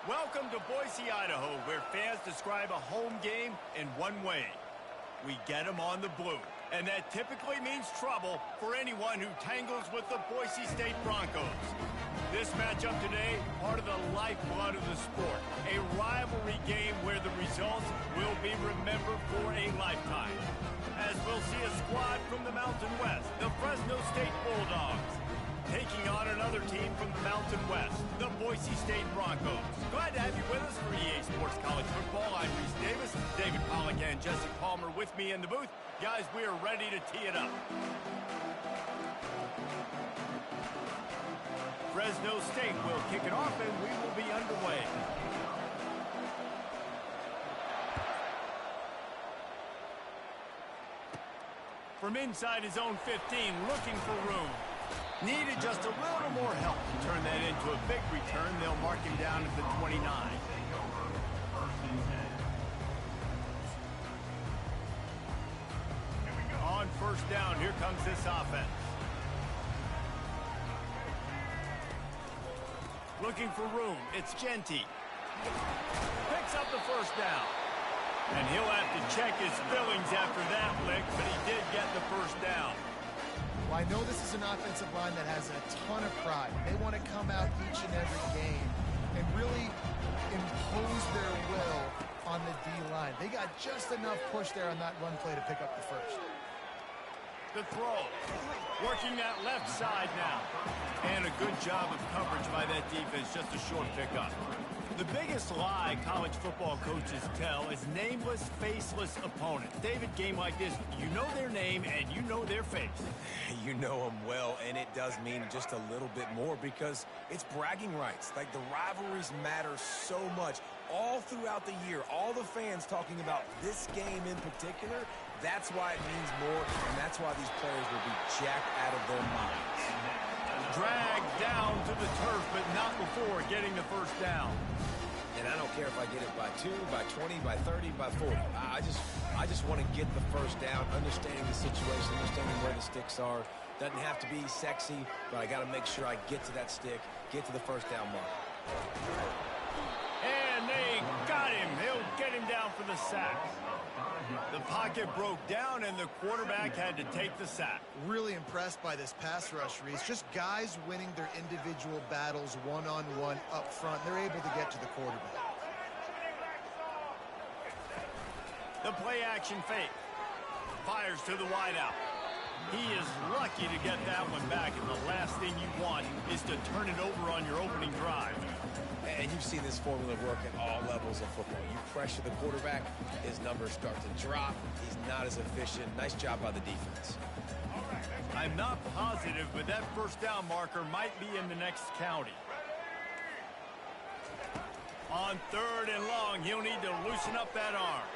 Welcome to Boise, Idaho, where fans describe a home game in one way. We get them on the blue. And that typically means trouble for anyone who tangles with the Boise State Broncos. This matchup today, part of the lifeblood of the sport. A rivalry game where the results will be remembered for a lifetime. As we'll see a squad from the Mountain West, the Fresno State Bulldogs, taking on another team from the Mountain West, the Boise State Broncos. Glad to have you with us for EA Sports College Football. I'm Reese Davis, David Pollack and Jesse Palmer with me in the booth. Guys, we are ready to tee it up. Fresno State will kick it off and we will be underway. From inside his own 15, looking for room. Needed just a little more help to turn that into a big return. They'll mark him down at the 29. On first down, here comes this offense. Looking for room, it's Genty. Picks up the first down. And he'll have to check his fillings after that lick, but he did get the first down. Well, I know this is an offensive line that has a ton of pride. They want to come out each and every game and really impose their will on the D-line. They got just enough push there on that run play to pick up the first. The throw. Working that left side now. And a good job of coverage by that defense. Just a short pickup. The biggest lie college football coaches tell is nameless, faceless opponent. David, game like this, you know their name and you know their face. You know them well, and it does mean just a little bit more because it's bragging rights. Like, the rivalries matter so much all throughout the year. All the fans talking about this game in particular, that's why it means more, and that's why these players will be jacked out of their minds. Dragged down to the turf, but not before getting the first down. And I don't care if I get it by 2, by 20, by 30, by 40. I just want to get the first down, understanding the situation, understanding where the sticks are. Doesn't have to be sexy, but I got to make sure I get to that stick, get to the first down mark. And they got him. They'll get him down for the sack. The pocket broke down, and the quarterback had to take the sack. Really impressed by this pass rush, Reese. Just guys winning their individual battles one-on-one up front. They're able to get to the quarterback. The play-action fake. Fires to the wideout. He is lucky to get that one back, and the last thing you want is to turn it over on your opening drive. And you've seen this formula work at all levels of football. You pressure the quarterback, his numbers start to drop. He's not as efficient. Nice job by the defense. I'm not positive, but that first down marker might be in the next county. On third and long, he'll need to loosen up that arm.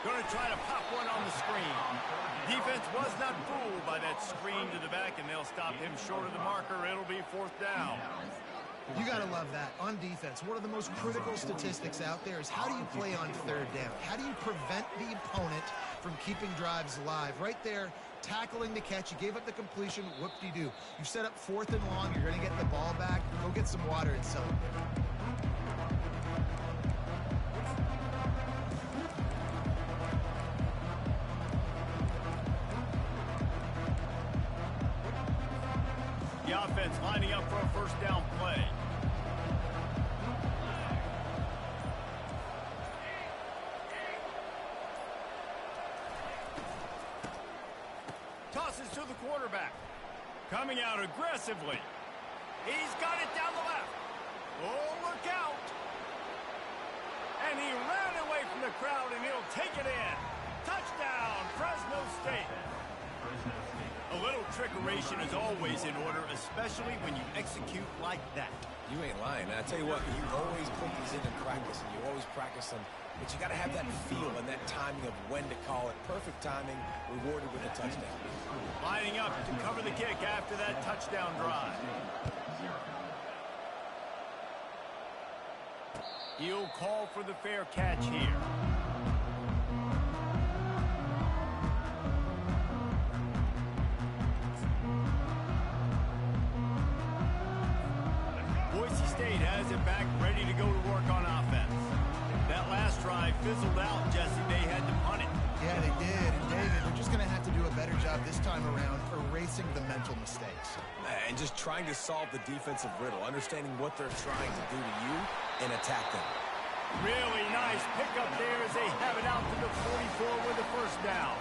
Going to try to pop one on the screen. Defense was not fooled by that screen to the back, and they'll stop him short of the marker. It'll be fourth down. You got to love that. On defense, one of the most critical statistics out there is how do you play on third down? How do you prevent the opponent from keeping drives alive? Right there, tackling the catch. You gave up the completion. Whoop-de-doo. You set up fourth and long. You're going to get the ball back. Go get some water and celebrate. The offense lining up for a first down play. Tosses to the quarterback. Coming out aggressively. He's got it down the left. Oh, look out. And he ran away from the crowd, and he'll take it in. Touchdown, Fresno State. A little trickeration is always in order, especially when you execute like that. You ain't lying. And I tell you what, you always put these in practice, and you always practice them. But you got to have that feel and that timing of when to call it. Perfect timing, rewarded with a touchdown. Lining up to cover the kick after that touchdown drive. He'll call for the fair catch here. Boise State has it back, ready to go to work on offense. That last drive fizzled out, Jesse. They had to punt it. Yeah, they did. And David, they're just going to have to do a better job this time around erasing the mental mistakes. And just trying to solve the defensive riddle, understanding what they're trying to do to you and attack them. Really nice pickup there as they have it out to the 44 with the first down.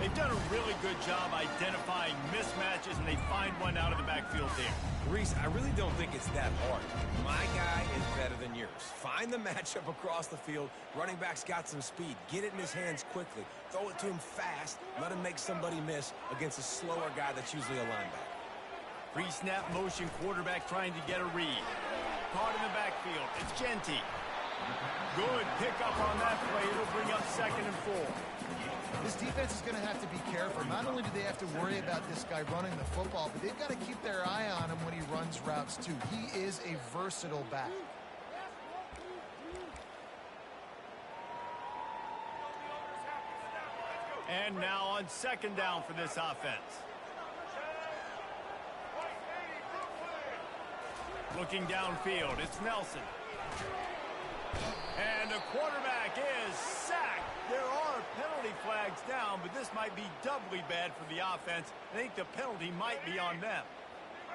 They've done a really good job identifying mismatches, and they find one out of the backfield there. Reese, I really don't think it's that hard. My guy is better than yours. Find the matchup across the field. Running back's got some speed. Get it in his hands quickly. Throw it to him fast. Let him make somebody miss against a slower guy that's usually a linebacker. Pre-snap motion, quarterback trying to get a read. Caught in the backfield. It's Genty. Good pickup on that play. It'll bring up 2nd and 4. This defense is going to have to be careful. Not only do they have to worry about this guy running the football, but they've got to keep their eye on him when he runs routes too. He is a versatile back. And now on 2nd down for this offense. Looking downfield, it's Nelson. And the quarterback is sacked. There are penalty flags down, but this might be doubly bad for the offense. I think the penalty might be on them.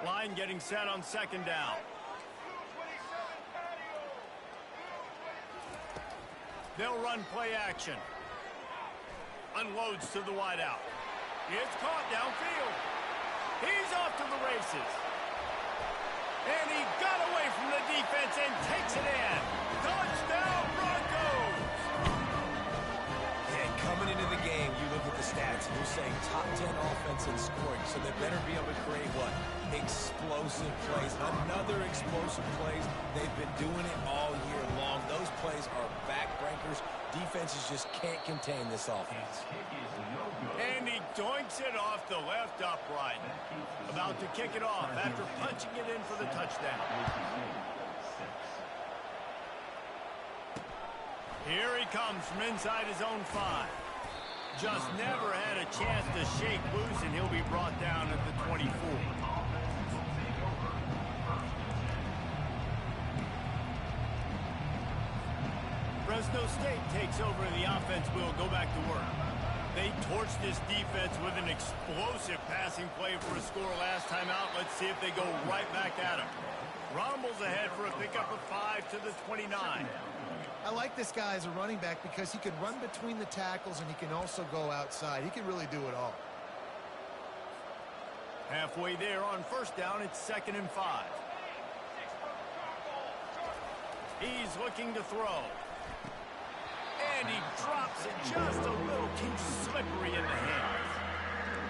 Line getting set on 2nd down. They'll run play action. Unloads to the wideout. It's caught downfield. He's off to the races. And he got away from the defense and takes it in. Touchdown, Broncos! And coming into the game, you look at the stats, and you're saying top 10 offense in scoring, so they better be able to create what? Explosive plays. Another explosive plays. They've been doing it all year long. Those plays are backbreakers. Defenses just can't contain this offense. And he doinks it off the left upright. About to kick it off after punching it in for the touchdown. Here he comes from inside his own 5. Just never had a chance to shake loose, and he'll be brought down at the 24. Fresno State takes over the offense. Will go back to work. They torched this defense with an explosive passing play for a score last time out. Let's see if they go right back at him. Rumbles ahead for a pickup of 5 to the 29. I like this guy as a running back because he can run between the tackles and he can also go outside. He can really do it all. Halfway there on 1st down, it's 2nd and 5. He's looking to throw. And he drops it just a little too slippery in the hands.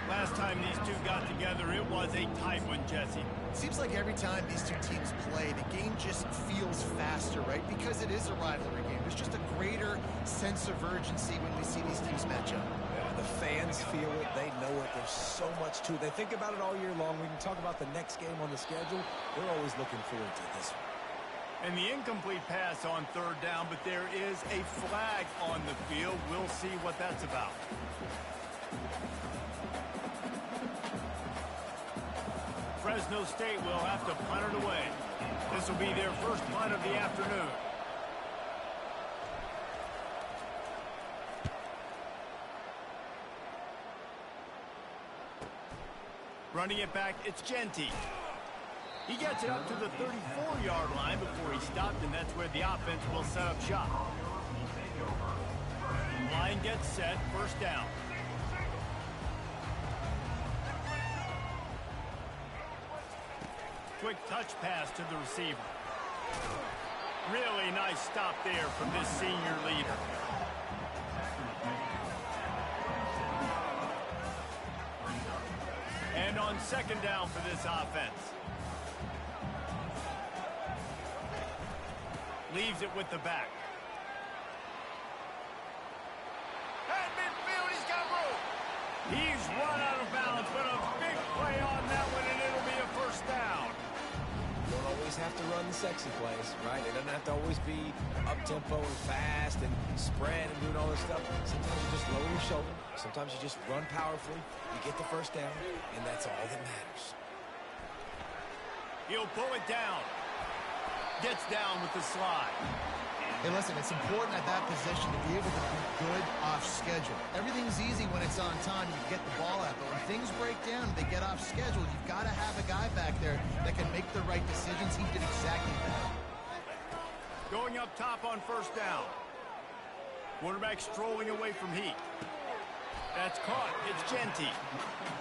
Last time these two got together, it was a tight one, Jesse. It seems like every time these two teams play, the game just feels faster, right? Because it is a rivalry game. There's just a greater sense of urgency when we see these teams match up. Yeah, the fans feel it. They know it. There's so much to it. They think about it all year long. We can talk about the next game on the schedule. They're always looking forward to this one. And the incomplete pass on 3rd down, but there is a flag on the field. We'll see what that's about. Fresno State will have to punt it away. This will be their first punt of the afternoon. Running it back, it's Genty. He gets it up to the 34-yard line before he stopped, and that's where the offense will set up shop. Line gets set, 1st down. Quick touch pass to the receiver. Really nice stop there from this senior leader. And on 2nd down for this offense. Leaves it with the back. At midfield, he's got room. He's run out of bounds, but a big play on that one, and it'll be a 1st down. You don't always have to run the sexy plays, right? It doesn't have to always be up-tempo and fast and spread and doing all this stuff. Sometimes you just lower your shoulder. Sometimes you just run powerfully. You get the 1st down, and that's all that matters. He'll pull it down. Gets down with the slide. Hey, listen, it's important at that position to be able to be good off schedule. Everything's easy when it's on time. You get the ball out. But when things break down and they get off schedule, you've got to have a guy back there that can make the right decisions. He did exactly that. Going up top on first down. Quarterback strolling away from Heat. That's caught. It's Genty.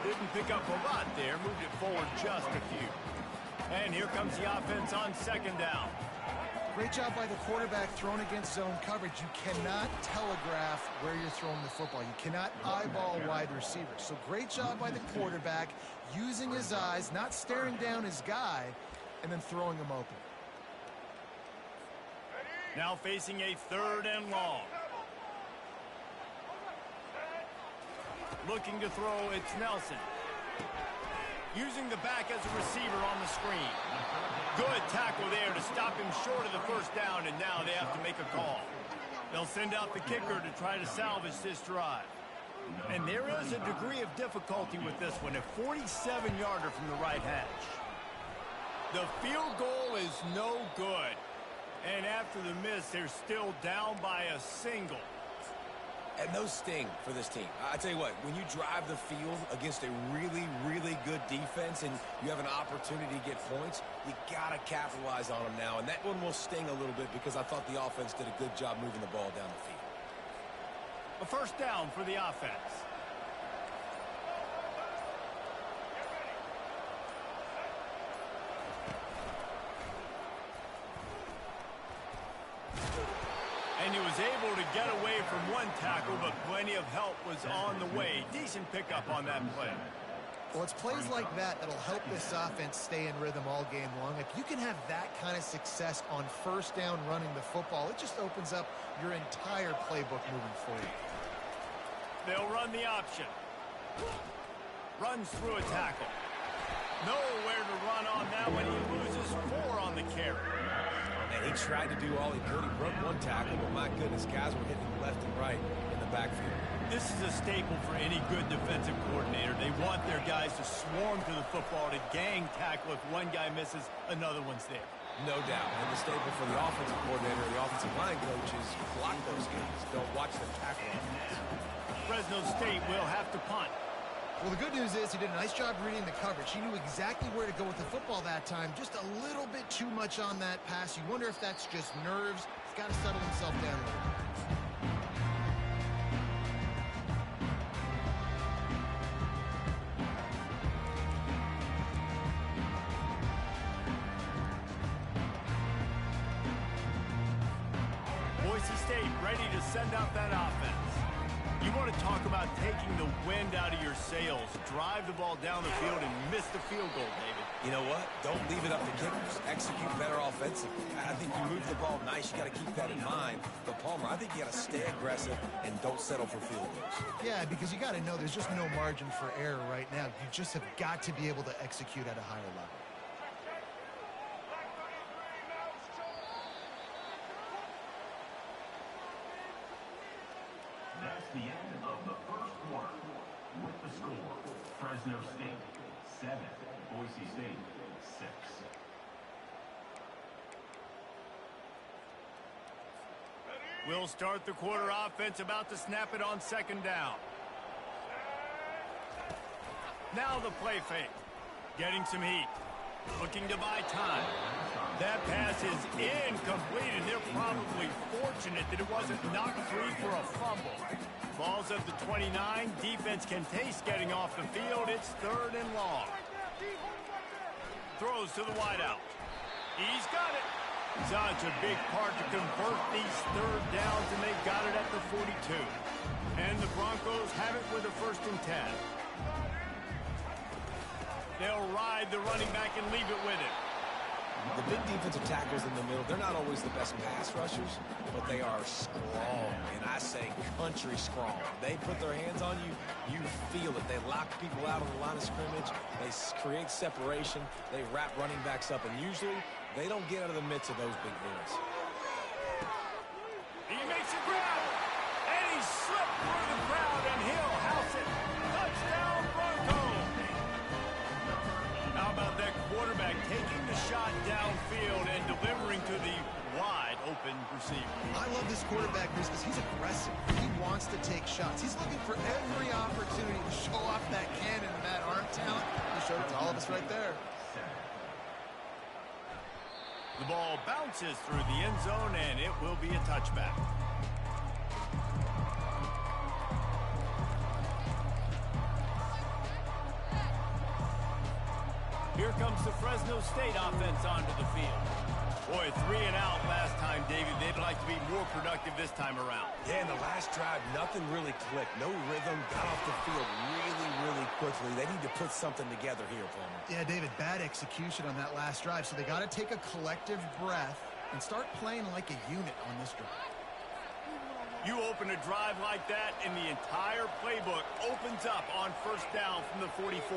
Didn't pick up a lot there. Moved it forward just a few. And here comes the offense on second down. Great job by the quarterback thrown against zone coverage. You cannot telegraph where you're throwing the football. You cannot eyeball wide receivers. So great job by the quarterback using his eyes, not staring down his guy, and then throwing him open. Now facing a third and long. Looking to throw, it's Nelson. Using the back as a receiver on the screen. Good tackle there to stop him short of the first down, and now they have to make a call. They'll send out the kicker to try to salvage this drive. And there is a degree of difficulty with this one, a 47-yarder from the right hash. The field goal is no good. And after the miss, they're still down by a single. And those sting for this team. I tell you what, when you drive the field against a really, really good defense and you have an opportunity to get points, you got to capitalize on them now. And that one will sting a little bit because I thought the offense did a good job moving the ball down the field. A first down for the offense. And he was able to get away from one tackle, but plenty of help was on the way. Decent pickup on that play. Well, it's plays like that that'll help this offense stay in rhythm all game long. If you can have that kind of success on first down running the football, it just opens up your entire playbook moving forward. They'll run the option. Runs through a tackle. Nowhere to run on that one. He loses 4 on the carry. And he tried to do all he could. He broke one tackle, but my goodness, guys were hitting left and right in the backfield. This is a staple for any good defensive coordinator. They want their guys to swarm to the football, to gang tackle. If one guy misses, another one's there. No doubt. And the staple for the offensive coordinator, the offensive line coach is block those guys. Don't watch them tackle offense. Fresno State will have to punt. Well, the good news is he did a nice job reading the coverage. He knew exactly where to go with the football that time. Just a little bit too much on that pass. You wonder if that's just nerves. He's got to settle himself down a little bit. Boise State ready to send out that offense. You want to talk about taking the wind out of your sails. Drive the ball down the field and miss the field goal, David. You know what? Don't leave it up to kickers. Execute better offensively. I think you move the ball nice. You got to keep that in mind. But, Palmer, I think you got to stay aggressive and don't settle for field goals. Yeah, because you got to know there's just no margin for error right now. You just have got to be able to execute at a higher level. That's the end of the first quarter. With the score, Fresno State 7, Boise State 6. We'll start the quarter offense, about to snap it on second down. Now the play fake. Getting some heat. Looking to buy time. That pass is incomplete, and they're probably fortunate that it wasn't knocked free for a fumble. Ball's at the 29. Defense can taste getting off the field. It's third and long. Throws to the wideout. He's got it. Such a big part to convert these third downs, and they've got it at the 42. And the Broncos have it with a 1st and 10. They'll ride the running back and leave it with him. The big defensive tackles in the middle, they're not always the best pass rushers, but they are strong, and I say country strong. They put their hands on you, you feel it. They lock people out on the line of scrimmage. They create separation. They wrap running backs up, and usually they don't get out of the midst of those big boys. He makes a grab, and he slipped through the crowd, and he'll house it. Touchdown, Broncos! How about that quarterback taking the shot downfield and delivering to open receiver. I love this quarterback, Chris, because he's aggressive. He wants to take shots. He's looking for every opportunity to show off that cannon and that arm talent. He showed it to all of us right there. The ball bounces through the end zone, and it will be a touchback. Here comes the Fresno State offense onto the field. Boy, 3 and out last time, David. They'd like to be more productive this time around. Yeah, in the last drive, nothing really clicked. No rhythm, got off the field really quickly. They need to put something together here, Palmer. Yeah, David, bad execution on that last drive, so they got to take a collective breath and start playing like a unit on this drive. You open a drive like that, and the entire playbook opens up on first down from the 44.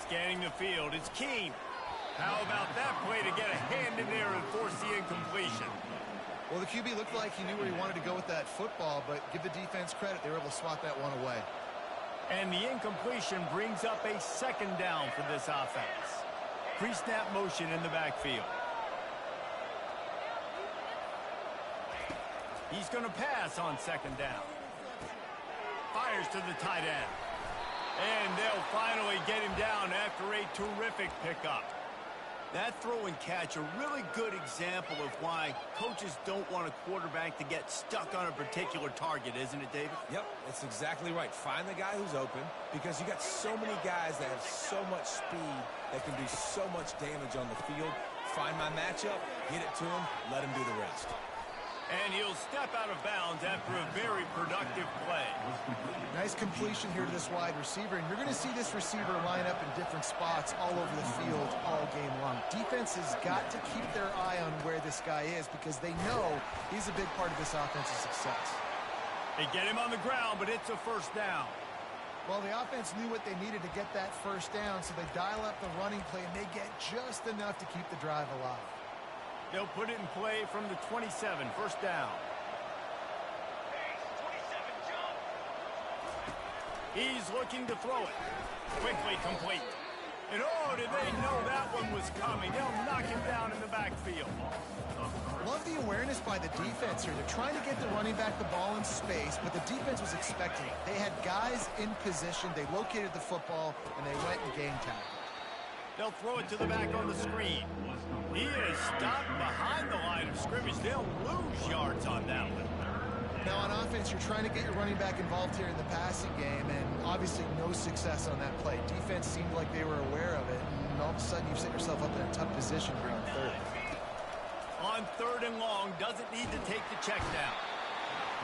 Scanning the field, it's Keene. How about that play to get a hand in there and force the incompletion? Well, the QB looked like he knew where he wanted to go with that football, but give the defense credit. They were able to swat that one away. And the incompletion brings up a second down for this offense. Pre-snap motion in the backfield. He's going to pass on second down. Fires to the tight end. And they'll finally get him down after a terrific pickup. That throw and catch, a really good example of why coaches don't want a quarterback to get stuck on a particular target, isn't it, David? Yep, that's exactly right. Find the guy who's open, because you got so many guys that have so much speed that can do so much damage on the field. Find my matchup, get it to him, let him do the rest. And he'll step out of bounds after a very productive play. Nice completion here to this wide receiver, and you're going to see this receiver line up in different spots all over the field all game long. Defense has got to keep their eye on where this guy is because they know he's a big part of this offense's success. They get him on the ground, but it's a first down. Well, the offense knew what they needed to get that first down, so they dial up the running play, and they get just enough to keep the drive alive. They'll put it in play from the 27, first down. He's looking to throw it. Quickly complete. And oh, did they know that one was coming? They'll knock him down in the backfield. Love the awareness by the defense here. They're trying to get the running back the ball in space, but the defense was expecting it. They had guys in position. They located the football, and they went and game tackle. They'll throw it to the back on the screen. He is stopped behind the line of scrimmage. They'll lose yards on that one. Now on offense, you're trying to get your running back involved here in the passing game, and obviously no success on that play. Defense seemed like they were aware of it, and all of a sudden you've set yourself up in a tough position here on third. On third and long, doesn't need to take the check down.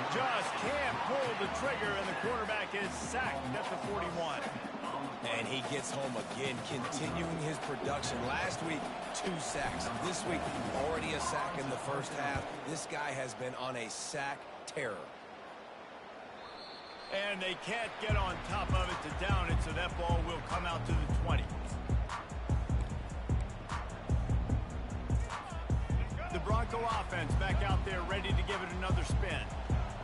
Just can't pull the trigger, and the quarterback is sacked at the 41. And he gets home again, continuing his production. Last week, 2 sacks. This week, already a sack in the first half. This guy has been on a sack terror. And they can't get on top of it to down it, so that ball will come out to the 20. The Bronco offense back out there ready to give it another spin.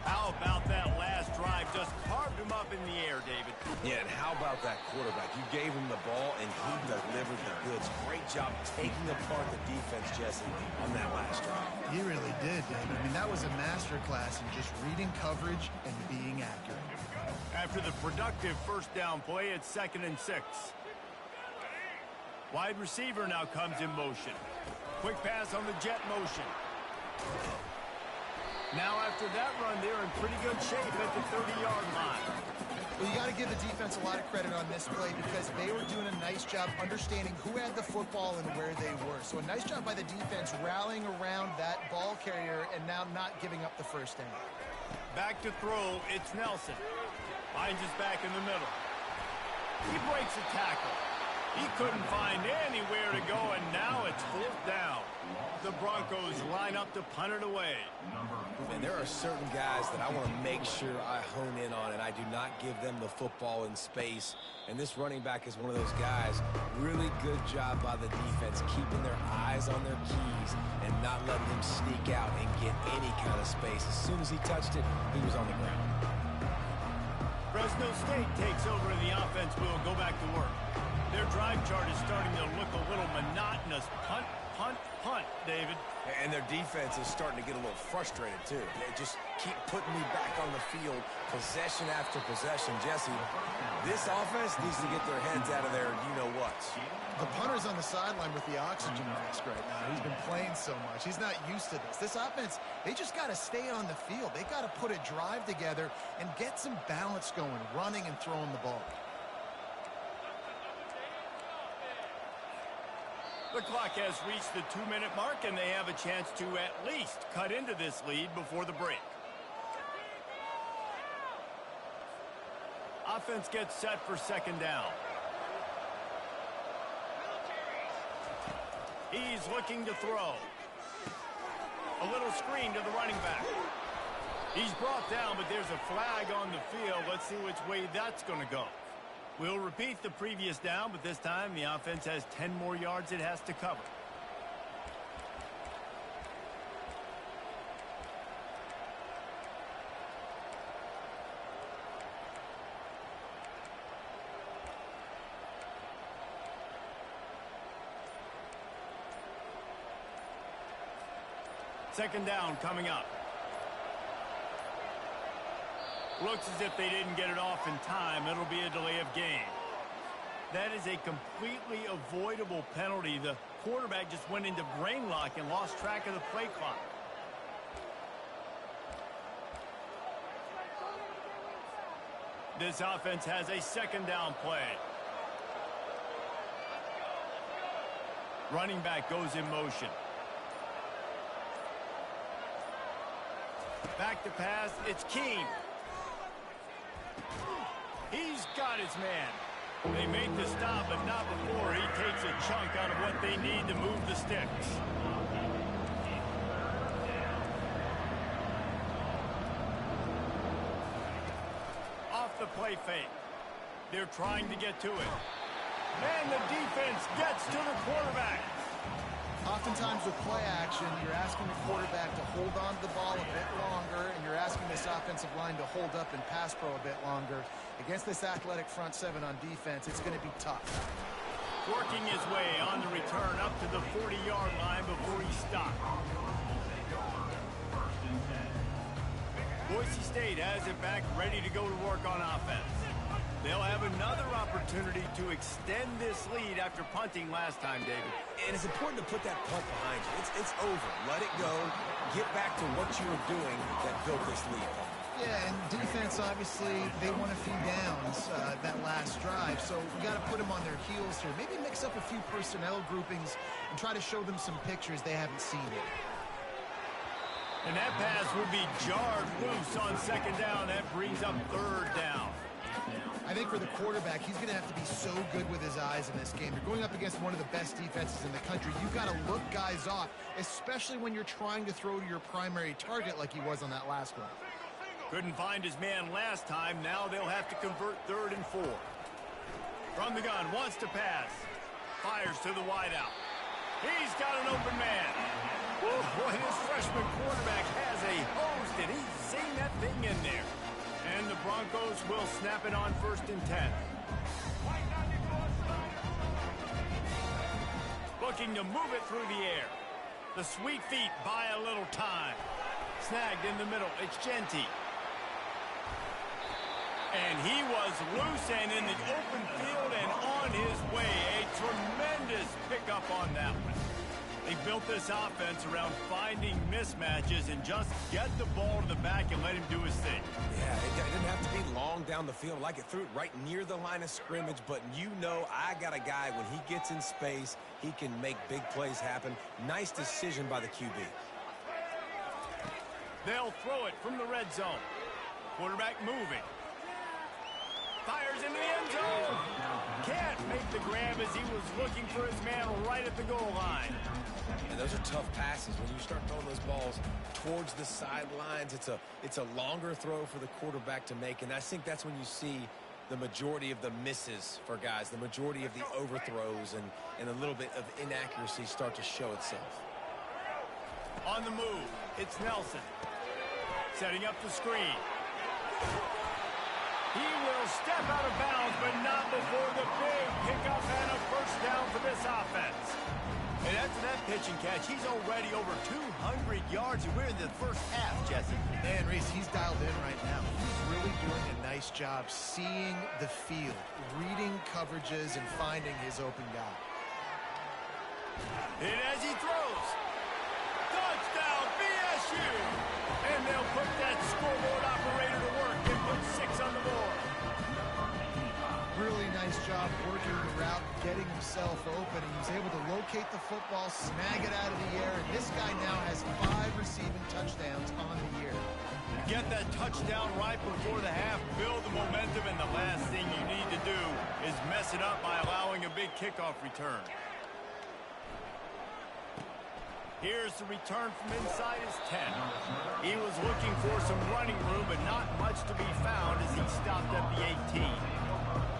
How about that last drive? Just carved him up in the air, David. Yeah, and how about that quarterback? You gave him the ball, and he delivered the goods. Great job taking apart the defense, Jesse, on that last drive. He really did, David. I mean, that was a masterclass in just reading coverage and being accurate. After the productive first down play, it's 2nd and 6. Wide receiver now comes in motion. Quick pass on the jet motion. Now after that run, they're in pretty good shape at the 30-yard line. Well, you got to give the defense a lot of credit on this play because they were doing a nice job understanding who had the football and where they were. So a nice job by the defense rallying around that ball carrier and now not giving up the first down. Back to throw, it's Nelson. Finds his back in the middle. He breaks a tackle. He couldn't find anywhere to go, and now it's 4th down. The Broncos line up to punt it away. And there are certain guys that I want to make sure I hone in on, and I do not give them the football in space. And this running back is one of those guys. Really good job by the defense, keeping their eyes on their keys and not letting them sneak out and get any kind of space. As soon as he touched it, he was on the ground. Fresno State takes over, and the offense will go back to work. Their drive chart is starting to look a little monotonous. Punt, punt, David. And their defense is starting to get a little frustrated, too. They just keep putting me back on the field, possession after possession. Jesse, this offense needs to get their heads out of their you-know-what. The punter's on the sideline with the oxygen mask right now. He's been playing so much. He's not used to this. This offense, they just got to stay on the field. They got to put a drive together and get some balance going, running and throwing the ball. The clock has reached the 2-minute mark, and they have a chance to at least cut into this lead before the break. Offense gets set for second down. He's looking to throw. A little screen to the running back. He's brought down, but there's a flag on the field. Let's see which way that's going to go. We'll repeat the previous down, but this time the offense has 10 more yards it has to cover. Second down coming up. Looks as if they didn't get it off in time. It'll be a delay of game. That is a completely avoidable penalty. The quarterback just went into brain lock and lost track of the play clock. This offense has a second down play. Running back goes in motion. Back to pass. It's Keene. He's got his man. They made the stop, but not before he takes a chunk out of what they need to move the sticks. Off the play fake. They're trying to get to it. And the defense gets to the quarterback. Oftentimes with play action, you're asking the quarterback to hold on to the ball a bit longer, and you're asking this offensive line to hold up in pass pro a bit longer. Against this athletic front seven on defense, it's going to be tough. Working his way on the return up to the 40-yard line before he stopped. Boise State has it back, ready to go to work on offense. They'll have another opportunity to extend this lead after punting last time, David. And it's important to put that punt behind you. It's over. Let it go. Get back to what you were doing that built this lead. Yeah, and defense, obviously, they won a few downs that last drive, so we got to put them on their heels here. Maybe mix up a few personnel groupings and try to show them some pictures they haven't seen yet. And that pass will be jarred loose on second down. That brings up third down. I think for the quarterback, he's going to have to be so good with his eyes in this game. You're going up against one of the best defenses in the country. You've got to look guys off, especially when you're trying to throw to your primary target like he was on that last one. Couldn't find his man last time. Now they'll have to convert 3rd and 4. From the gun, wants to pass. Fires to the wideout. He's got an open man. Woo, boy, his freshman quarterback has a hose, and he's seen that thing in there. And the Broncos will snap it on 1st and 10. Looking to move it through the air. The sweet feet buy a little time. Snagged in the middle. It's Genty. And he was loose and in the open field and on his way. A tremendous pickup on that one. They built this offense around finding mismatches and just get the ball to the back and let him do his thing. Yeah, it didn't have to be long down the field. Like it threw it right near the line of scrimmage, but you know I got a guy, when he gets in space, he can make big plays happen. Nice decision by the QB. They'll throw it from the red zone. Quarterback moving. Fires into the end zone. Can't make the grab as he was looking for his man right at the goal line. And those are tough passes. When you start throwing those balls towards the sidelines, it's a longer throw for the quarterback to make. And I think that's when you see the majority of the misses for guys, the majority of the overthrows and a little bit of inaccuracy start to show itself. On the move, it's Nelson. Setting up the screen. He will step out of bounds, but not before the big pickup and a first down for this offense. And after that pitch and catch, he's already over 200 yards, and we're in the first half, Jesse. And Reese, he's dialed in right now. He's really doing a nice job seeing the field, reading coverages, and finding his open guy. And as he throws, touchdown, BSU! And they'll put that scoreboard operator to work and put 6 on the board. Really nice job working the route, getting himself open. He was able to locate the football, snag it out of the air, and this guy now has 5 receiving touchdowns on the year. Get that touchdown right before the half, build the momentum, and the last thing you need to do is mess it up by allowing a big kickoff return. Here's the return from inside his 10. He was looking for some running room, but not much to be found as he stopped at the 18.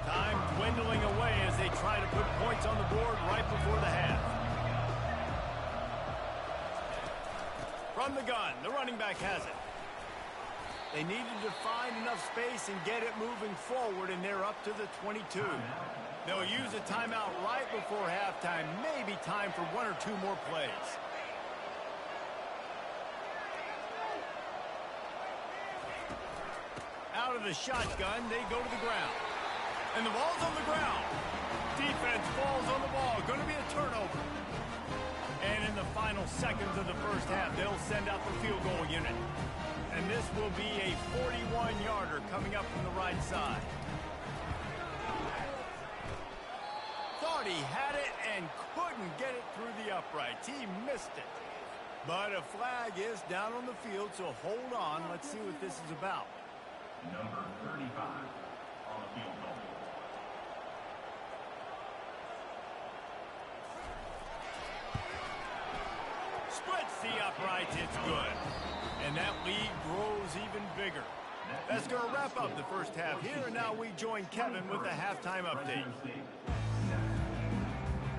Time dwindling away as they try to put points on the board right before the half. From the gun, the running back has it. They needed to find enough space and get it moving forward, and they're up to the 22. They'll use a timeout right before halftime. Maybe time for 1 or 2 more plays. Out of the shotgun, they go to the ground. And the ball's on the ground. Defense falls on the ball. Going to be a turnover. And in the final seconds of the first half, they'll send out the field goal unit. And this will be a 41-yarder coming up from the right side. Thought he had it and couldn't get it through the uprights. He missed it. But a flag is down on the field, so hold on. Let's see what this is about. Number 35 on the field goal. Splits the uprights, it's good. And that lead grows even bigger. That's going to wrap up the first half here, and now we join Kevin with the halftime update.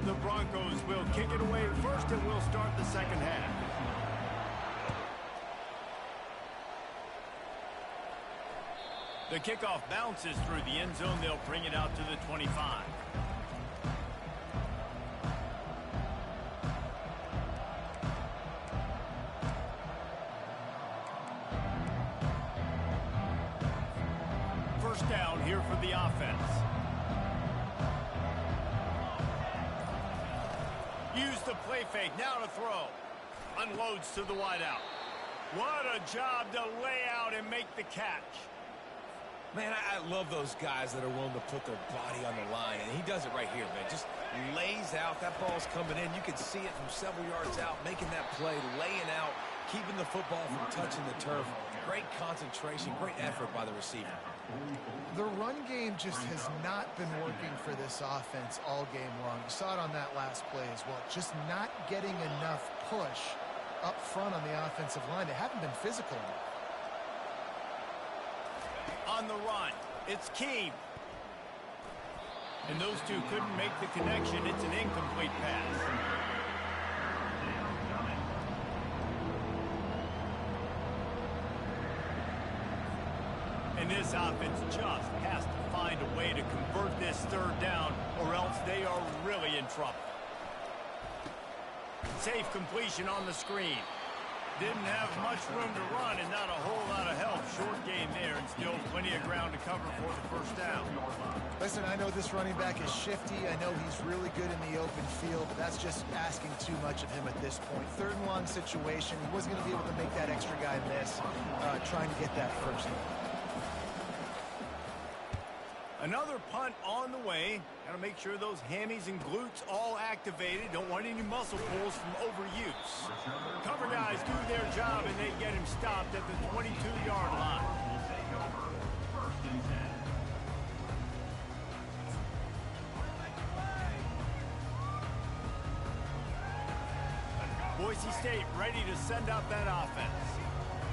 The Broncos will kick it away first, and we'll start the second half. The kickoff bounces through the end zone. They'll bring it out to the 25. First down here for the offense. Use the play fake. Now to throw. Unloads to the wideout. What a job to lay out and make the catch. Man, I love those guys that are willing to put their body on the line, and he does it right here, man. Just lays out. That ball's coming in. You can see it from several yards out, making that play, laying out, keeping the football from touching the turf. Great concentration, great effort by the receiver. The run game just has not been working for this offense all game long. You saw it on that last play as well. Just not getting enough push up front on the offensive line. They haven't been physical enough. On the run, it's Keem. And those two couldn't make the connection. It's an incomplete pass. And this offense just has to find a way to convert this third down, or else they are really in trouble. Safe completion on the screen. Didn't have much room to run and not a whole lot of help. Short game there and still plenty of ground to cover for the first down. Listen, I know this running back is shifty. I know he's really good in the open field, but that's just asking too much of him at this point. Third and long situation. He wasn't going to be able to make that extra guy miss, trying to get that first down. Another punt on the way. Got to make sure those hammies and glutes all activated. Don't want any muscle pulls from overuse. Cover guys do their job, and they get him stopped at the 22-yard line. Boise State ready to send out that offense.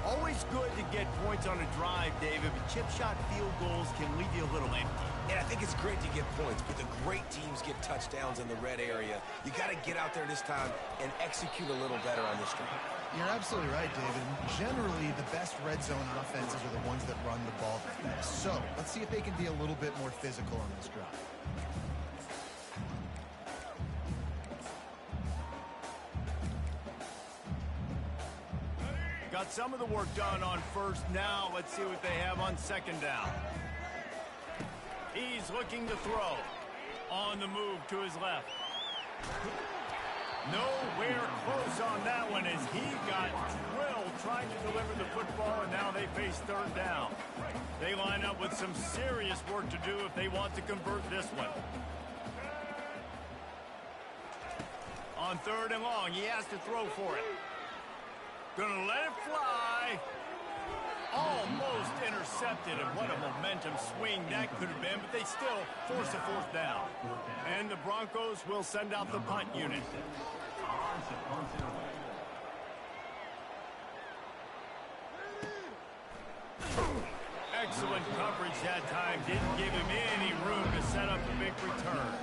Always good to get points on a drive, David, but chip shot field goals can leave you a little empty. And I think it's great to get points, but the great teams get touchdowns in the red area. You got to get out there this time and execute a little better on this drive. You're absolutely right, David. Generally, the best red zone offenses are the ones that run the ball the best. So let's see if they can be a little bit more physical on this drive. Got some of the work done on first. Now let's see what they have on second down. He's looking to throw. On the move to his left. Nowhere close on that one as he got drilled trying to deliver the football, and now they face third down. They line up with some serious work to do if they want to convert this one. On third and long, he has to throw for it. Gonna let it fly. Almost intercepted, and what a momentum swing that could have been, but they still force a fourth down. And the Broncos will send out the punt unit. Excellent coverage that time. Didn't give him any room to set up a big return.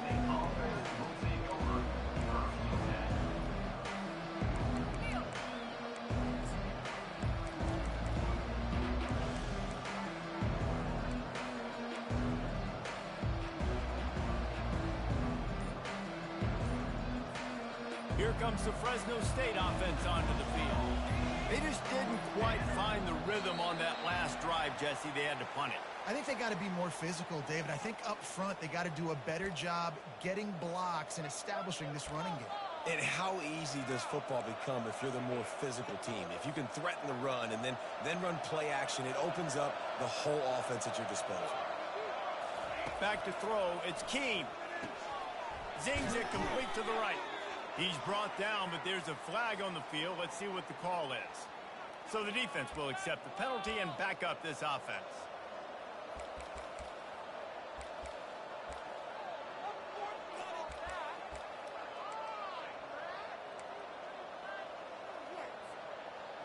Here comes the Fresno State offense onto the field. They just didn't quite find the rhythm on that last drive, Jesse. They had to punt it. I think they got to be more physical, David. I think up front they got to do a better job getting blocks and establishing this running game. And how easy does football become if you're the more physical team? If you can threaten the run and then run play action, it opens up the whole offense at your disposal. Back to throw. It's Keem. Zings it complete to the right. He's brought down, but there's a flag on the field. Let's see what the call is. So the defense will accept the penalty and back up this offense.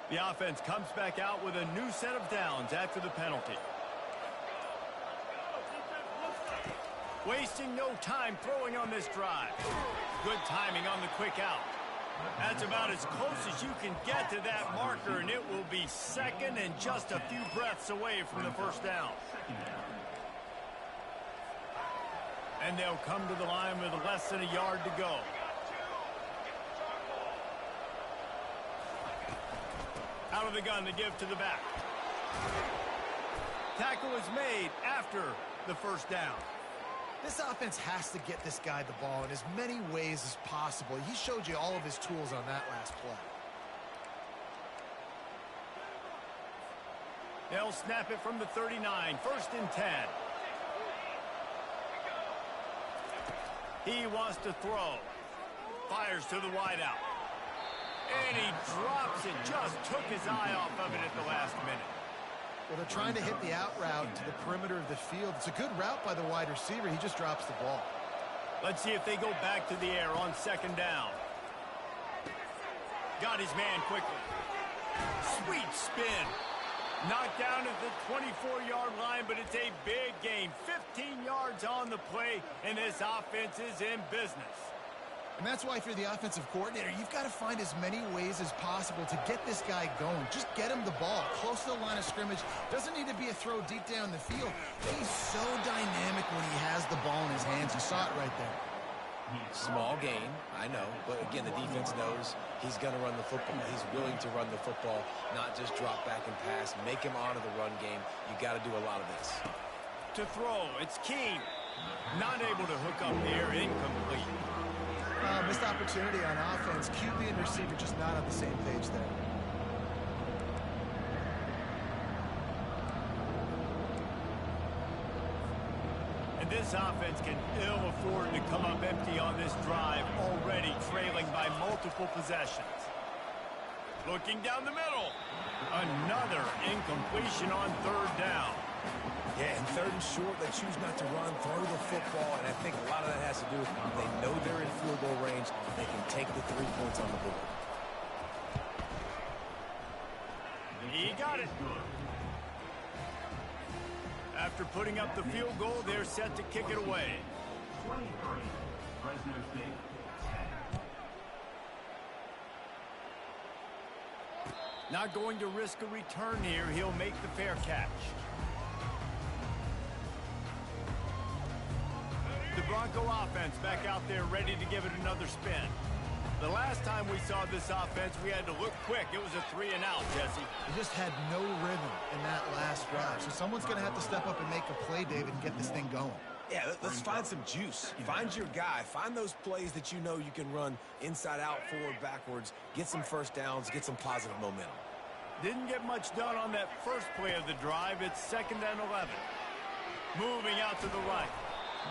The offense comes back out with a new set of downs after the penalty. Wasting no time throwing on this drive. Good timing on the quick out. That's about as close as you can get to that marker, and it will be second and just a few breaths away from the first down. And they'll come to the line with less than a yard to go. Out of the gun to give to the back. Tackle is made after the first down. This offense has to get this guy the ball in as many ways as possible. He showed you all of his tools on that last play. They'll snap it from the 39, first and 10. He wants to throw. Fires to the wideout. And he drops it. Just took his eye off of it at the last minute. Well, they're trying to hit the out route to the perimeter of the field. It's a good route by the wide receiver. He just drops the ball. Let's see if they go back to the air on second down. Got his man quickly. Sweet spin. Knocked down at the 24-yard line, but it's a big gain. 15 yards on the play, and this offense is in business. And that's why if you're the offensive coordinator, you've got to find as many ways as possible to get this guy going. Just get him the ball close to the line of scrimmage. Doesn't need to be a throw deep down the field. He's so dynamic when he has the ball in his hands. You saw it right there. Small gain, I know, but again, the defense knows he's going to run the football. He's willing to run the football, not just drop back and pass, make him honor the run game. You got to do a lot of this. To throw, it's Keem. Not able to hook up there, incomplete. Missed opportunity on offense. QB and receiver just not on the same page there. And this offense can ill afford to come up empty on this drive, already trailing by multiple possessions. Looking down the middle. Another incompletion on third down. Yeah, and third and short, they choose not to run, throw the football, and I think a lot of that has to do with they know they're in field goal range. They can take the 3 points on the board. He got it. After putting up the field goal, they're set to kick it away. 23, Fresno State. Not going to risk a return here. He'll make the fair catch. The Bronco offense back out there ready to give it another spin. The last time we saw this offense, we had to look quick. It was a 3-and-out, Jesse. They just had no rhythm in that last drive. So someone's going to have to step up and make a play, David, and get this thing going. Yeah, let's find some juice. Find your guy. Find those plays that you know you can run inside out, forward, backwards. Get some first downs. Get some positive momentum. Didn't get much done on that first play of the drive. It's 2nd and 11. Moving out to the right.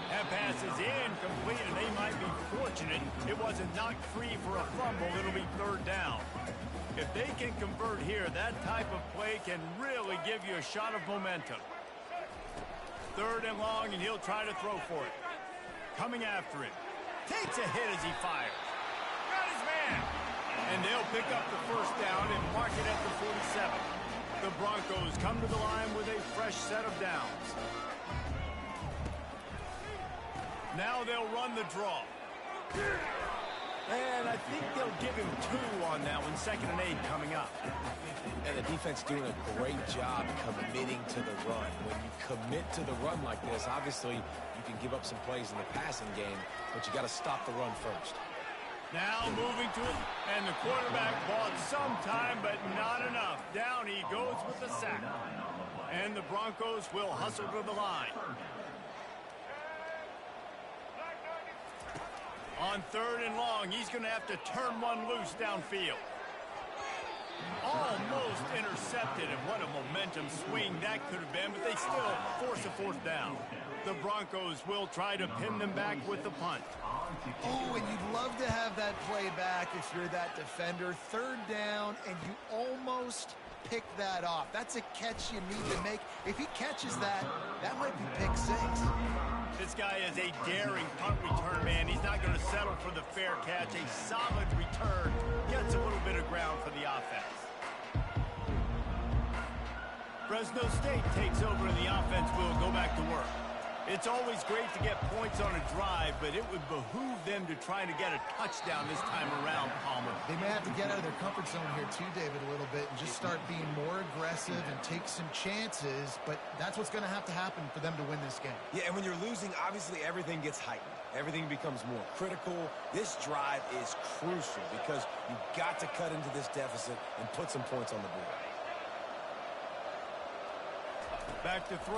That pass is incomplete, and they might be fortunate it wasn't knocked free for a fumble. It'll be 3rd down. If they can convert here, that type of play can really give you a shot of momentum. 3rd and long, and he'll try to throw for it. Coming after it. Takes a hit as he fires. Got his man. And they'll pick up the 1st down and mark it at the 47. The Broncos come to the line with a fresh set of downs. Now they'll run the draw. And I think they'll give him 2 on that one. 2nd and 8 coming up. And the defense doing a great job committing to the run. When you commit to the run like this, obviously you can give up some plays in the passing game, but you got to stop the run first. Now moving to it, and the quarterback bought some time, but not enough. Down he goes with the sack. And the Broncos will hustle to the line. On 3rd and long, he's going to have to turn one loose downfield. Almost intercepted, and what a momentum swing that could have been, but they still force a 4th down. The Broncos will try to pin them back with the punt. Oh, and you'd love to have that play back if you're that defender. 3rd down, and you almost pick that off. That's a catch you need to make. If he catches that, that might be pick 6. This guy is a daring punt return man. He's not going to settle for the fair catch. A solid return gets a little bit of ground for the offense. Fresno State takes over and the offense will go back to work. It's always great to get points on a drive, but it would behoove them to try to get a touchdown this time around, Palmer. They may have to get out of their comfort zone here too, David, a little bit, and just start being more aggressive and take some chances, but that's what's going to happen for them to win this game. Yeah, and when you're losing, obviously everything gets heightened. Everything becomes more critical. This drive is crucial because you've got to cut into this deficit and put some points on the board. Back to throw.